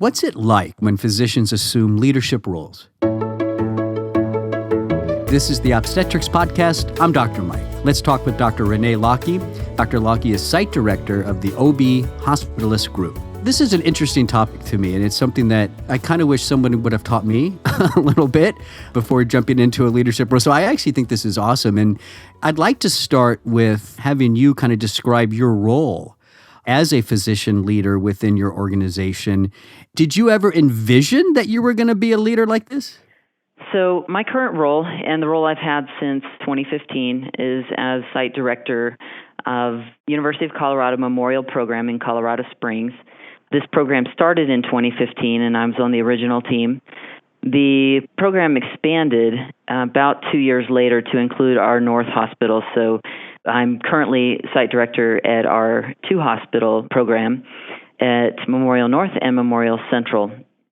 What's it like when physicians assume leadership roles? This is the Obstetrics Podcast. I'm Dr. Mike. Let's talk with Dr. Renee Lockie. Dr. Lockie is Site Director of the OB Hospitalist Group. This is an interesting topic to me, and it's something that I kind of wish someone would have taught me a little bit before jumping into a leadership role. So I actually think this is awesome, and I'd like to start with having you kind of describe your role as a physician leader within your organization. Did you ever envision that you were going to be a leader like this? So my current role, and the role I've had since 2015, is as Site Director of University of Colorado Memorial Program in Colorado Springs. This program started in 2015, and I was on the original team. The program expanded about 2 years later to include our North Hospital. So I'm currently Site Director at our 2-hospital program at Memorial North and Memorial Central.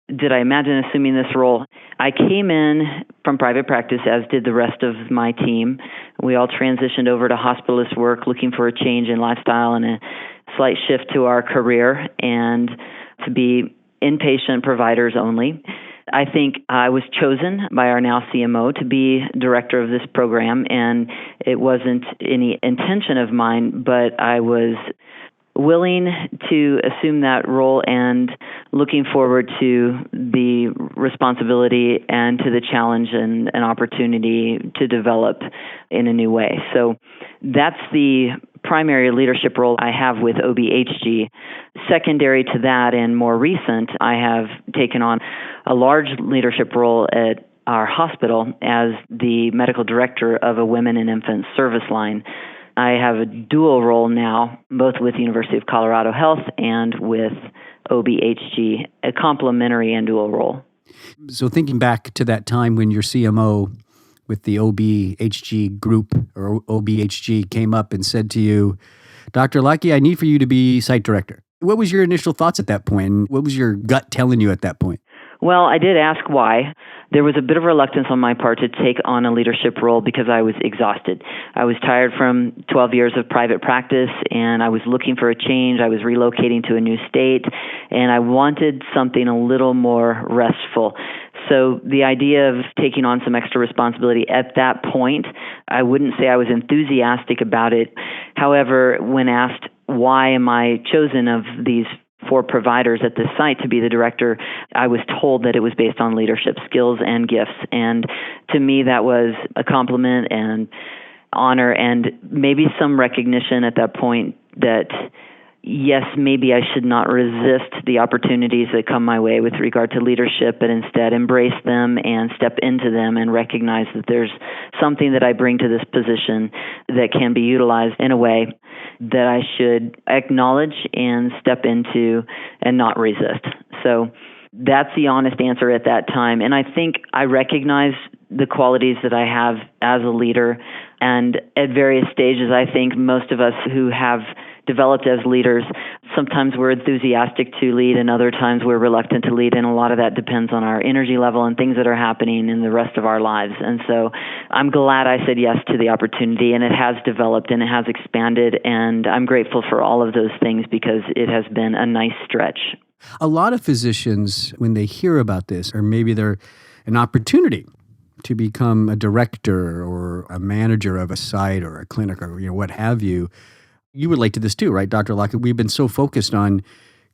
Did I imagine assuming this role? I came in from private practice, as did the rest of my team. We all transitioned over to hospitalist work, looking for a change in lifestyle and a slight shift to our career and to be inpatient providers only. I think I was chosen by our now CMO to be director of this program, and it wasn't any intention of mine, but I was willing to assume that role and looking forward to the responsibility and to the challenge and an opportunity to develop in a new way. So that's the primary leadership role I have with OBHG. Secondary to that and more recent, I have taken on a large leadership role at our hospital as the medical director of a women and infant service line. I have a dual role now, both with the University of Colorado Health and with OBHG, a complementary and dual role. So thinking back to that time when your CMO with the OBHG group or OBHG came up and said to you, Dr. Lockie, I need for you to be site director. What was your initial thoughts at that point? And what was your gut telling you at that point? Well, I did ask why. There was a bit of reluctance on my part to take on a leadership role because I was exhausted. I was tired from 12 years of private practice, and I was looking for a change. I was relocating to a new state, and I wanted something a little more restful. So the idea of taking on some extra responsibility at that point, I wouldn't say I was enthusiastic about it. However, when asked why am I chosen of these 4 providers at this site to be the director, I was told that it was based on leadership skills and gifts. And to me, that was a compliment and honor and maybe some recognition at that point that, yes, maybe I should not resist the opportunities that come my way with regard to leadership, but instead embrace them and step into them and recognize that there's something that I bring to this position that can be utilized in a way that I should acknowledge and step into and not resist. So that's the honest answer at that time. And I think I recognize the qualities that I have as a leader. And at various stages, I think most of us who have developed as leaders, sometimes we're enthusiastic to lead and other times we're reluctant to lead. And a lot of that depends on our energy level and things that are happening in the rest of our lives. And so I'm glad I said yes to the opportunity, and it has developed and it has expanded. And I'm grateful for all of those things because it has been a nice stretch. A lot of physicians, when they hear about this, or maybe they're an opportunity to become a director or a manager of a site or a clinic or what have you, you relate to this too, right, Dr. Lockie? We've been so focused on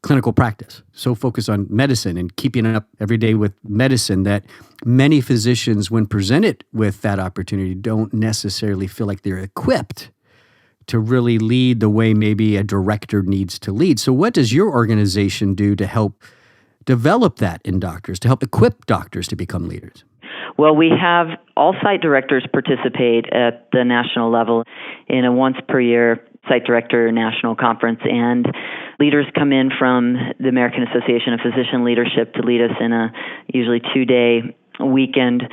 clinical practice, so focused on medicine and keeping up every day with medicine that many physicians, when presented with that opportunity, don't necessarily feel like they're equipped to really lead the way maybe a director needs to lead. So what does your organization do to help develop that in doctors, to help equip doctors to become leaders? Well, we have all site directors participate at the national level in a once per year Site Director National Conference, and leaders come in from the American Association of Physician Leadership to lead us in a usually 2-day weekend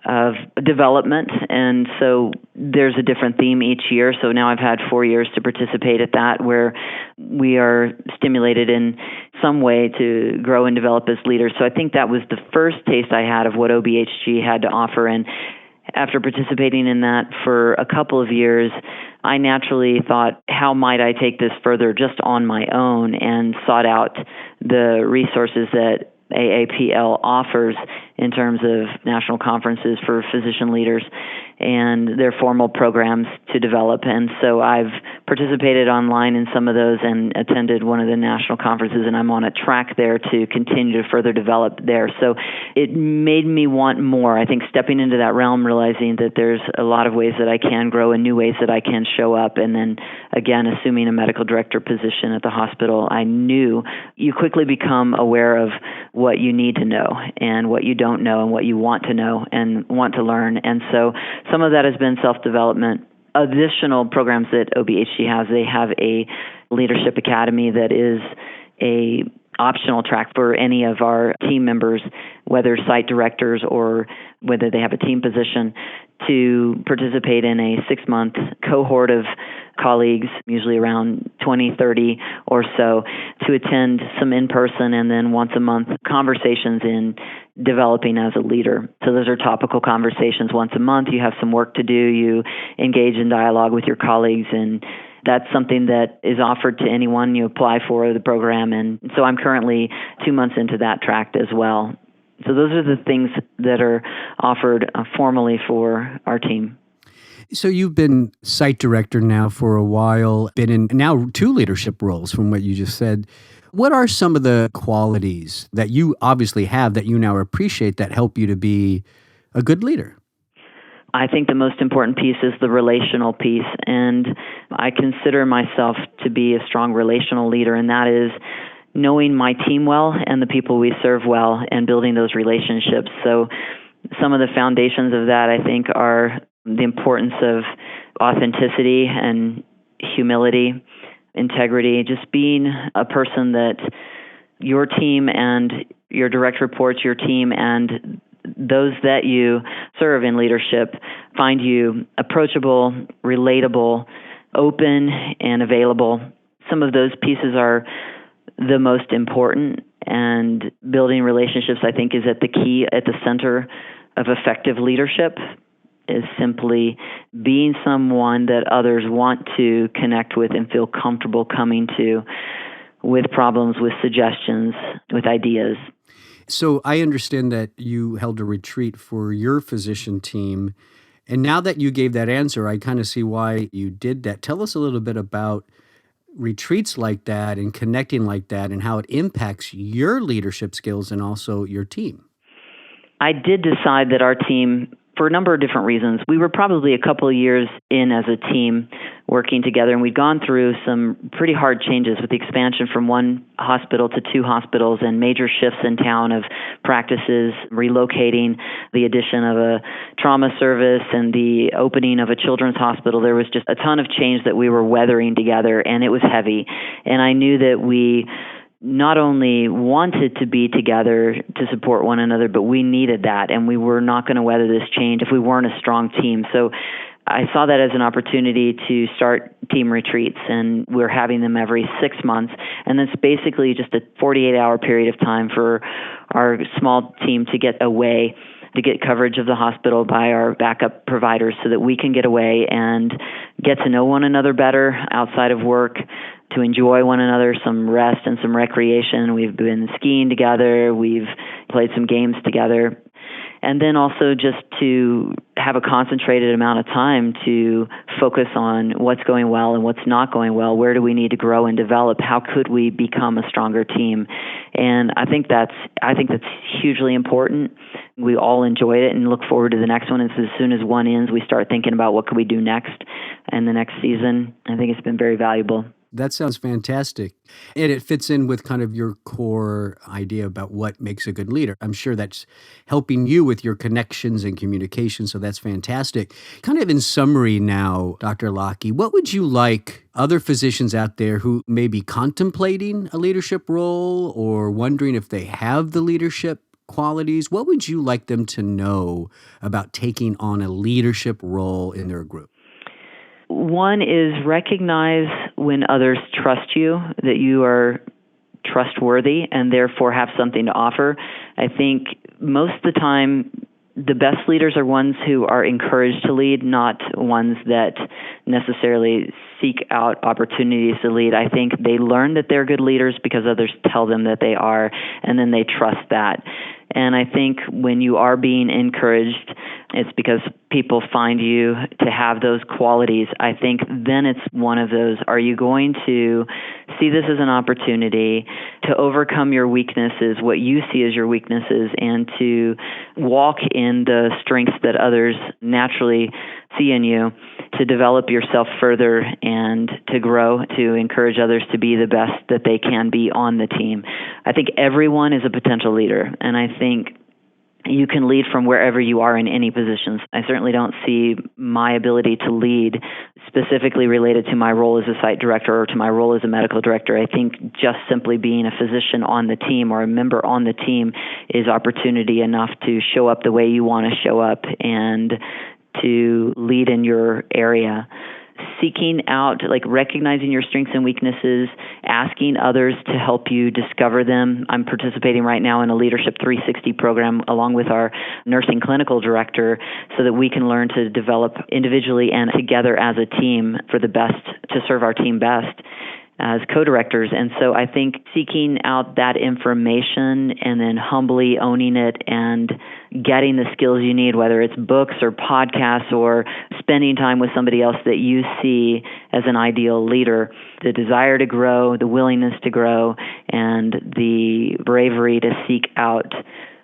of development. And so there's a different theme each year. So now I've had 4 years to participate at that, where we are stimulated in some way to grow and develop as leaders. So I think that was the first taste I had of what OBHG had to offer. And after participating in that for a couple of years, I naturally thought, how might I take this further just on my own, and sought out the resources that AAPL offers in terms of national conferences for physician leaders and their formal programs to develop. And so I've participated online in some of those and attended one of the national conferences, and I'm on a track there to continue to further develop there. So it made me want more. I think stepping into that realm, realizing that there's a lot of ways that I can grow and new ways that I can show up, and then again, assuming a medical director position at the hospital, I knew you quickly become aware of what you need to know and what you don't know and what you want to know and want to learn. And so some of that has been self-development. Additional programs that OBHC has, they have a leadership academy that is a optional track for any of our team members, whether site directors or whether they have a team position, to participate in a 6-month cohort of colleagues, usually around 20, 30 or so, to attend some in-person and then once a month conversations in developing as a leader. So those are topical conversations once a month. You have some work to do. You engage in dialogue with your colleagues, and that's something that is offered to anyone. You apply for the program, and so I'm currently 2 months into that track as well. So those are the things that are offered formally for our team. So you've been site director now for a while, been in now 2 leadership roles from what you just said. What are some of the qualities that you obviously have that you now appreciate that help you to be a good leader? I think the most important piece is the relational piece, and I consider myself to be a strong relational leader, and that is knowing my team well and the people we serve well and building those relationships. So some of the foundations of that, I think, are the importance of authenticity and humility, integrity, just being a person that your team and your direct reports, your team and those that you serve in leadership find you approachable, relatable, open, and available. Some of those pieces are the most important, and building relationships, I think, is at the center of effective leadership, is simply being someone that others want to connect with and feel comfortable coming to with problems, with suggestions, with ideas. So I understand that you held a retreat for your physician team. And now that you gave that answer, I kind of see why you did that. Tell us a little bit about retreats like that and connecting like that and how it impacts your leadership skills and also your team. I did decide that our team, for a number of different reasons, we were probably a couple of years in as a team working together, and we'd gone through some pretty hard changes with the expansion from 1 hospital to 2 hospitals and major shifts in town of practices, relocating, the addition of a trauma service and the opening of a children's hospital. There was just a ton of change that we were weathering together, and it was heavy. And I knew that we not only wanted to be together to support one another, but we needed that, and we were not going to weather this change if we weren't a strong team. So I saw that as an opportunity to start team retreats, and we're having them every 6 months. And it's basically just a 48-hour period of time for our small team to get away, to get coverage of the hospital by our backup providers so that we can get away and get to know one another better outside of work, to enjoy one another, some rest and some recreation. We've been skiing together. We've played some games together. And then also just to have a concentrated amount of time to focus on what's going well and what's not going well. Where do we need to grow and develop? How could we become a stronger team? And I think that's hugely important. We all enjoyed it and look forward to the next one. And so as soon as one ends, we start thinking about what could we do next in the next season. I think it's been very valuable. That sounds fantastic. And it fits in with kind of your core idea about what makes a good leader. I'm sure that's helping you with your connections and communication, so that's fantastic. Kind of in summary now, Dr. Locke, what would you like other physicians out there who may be contemplating a leadership role or wondering if they have the leadership qualities, what would you like them to know about taking on a leadership role in their group? One is recognize when others trust you, that you are trustworthy and therefore have something to offer. I think most of the time the best leaders are ones who are encouraged to lead, not ones that necessarily seek out opportunities to lead. I think they learn that they're good leaders because others tell them that they are, and then they trust that. And I think when you are being encouraged, it's because people find you to have those qualities. I think then it's one of those, are you going to see this as an opportunity to overcome your weaknesses, what you see as your weaknesses, and to walk in the strengths that others naturally see in you, to develop yourself further and to grow, to encourage others to be the best that they can be on the team. I think everyone is a potential leader, and I think you can lead from wherever you are in any positions. I certainly don't see my ability to lead specifically related to my role as a site director or to my role as a medical director. I think just simply being a physician on the team or a member on the team is opportunity enough to show up the way you want to show up and to lead in your area. Seeking out, recognizing your strengths and weaknesses, asking others to help you discover them. I'm participating right now in a Leadership 360 program along with our nursing clinical director so that we can learn to develop individually and together as a team for the best, to serve our team best as co-directors. And so I think seeking out that information and then humbly owning it and getting the skills you need, whether it's books or podcasts or spending time with somebody else that you see as an ideal leader, the desire to grow, the willingness to grow, and the bravery to seek out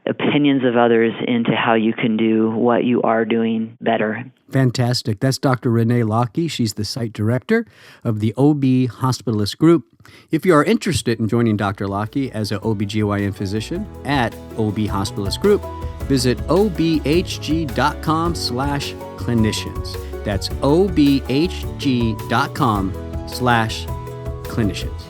opinions of others into how you can do what you are doing better. Fantastic. That's Dr. Renee Locke. She's the site director of the OB Hospitalist Group. If you are interested in joining Dr. Locke as an OBGYN physician at OB Hospitalist Group, visit obhg.com/clinicians. That's obhg.com/clinicians.